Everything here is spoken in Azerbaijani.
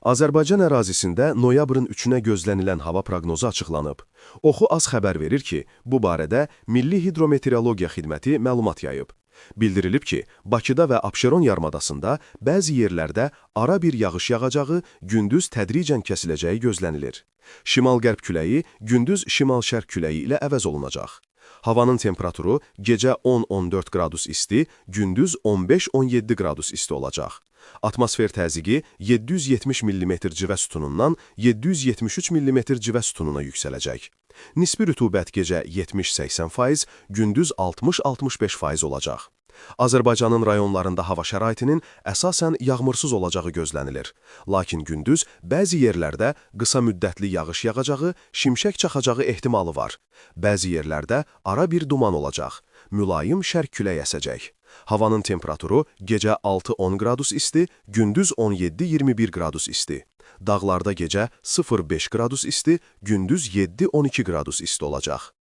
Azərbaycan ərazisində noyabrın 3-nə gözlənilən hava proqnozu açıqlanıb. Oxu Az xəbər verir ki, bu barədə Milli Hidrometeorologiya Xidməti məlumat yayıb. Bildirilib ki, Bakıda və Abşeron yarımadasında bəzi yerlərdə ara bir yağış yağacağı, gündüz tədricən kəsiləcəyi gözlənilir. Şimal-qərb küləyi gündüz şimal-şərq küləyi ilə əvəz olunacaq. Havanın temperaturu gecə 10-14 qradus isti, gündüz 15-17 qradus isti olacaq. Atmosfer təzyiqi 770 mm civə sütunundan 773 mm civə sütununa yüksələcək. Nisbi rütubət gecə 70-80%, gündüz 60-65% olacaq. Azərbaycanın rayonlarında hava şəraitinin əsasən yağmursuz olacağı gözlənilir. Lakin gündüz bəzi yerlərdə qısa müddətli yağış yağacağı, şimşək çaxacağı ehtimalı var. Bəzi yerlərdə ara bir duman olacaq. Mülayim şərq küləyi əsəcək. Havanın temperaturu gecə 6-10 qradus isti, gündüz 17-21 qradus isti. Dağlarda gecə 0-5 qradus isti, gündüz 7-12 qradus isti olacaq.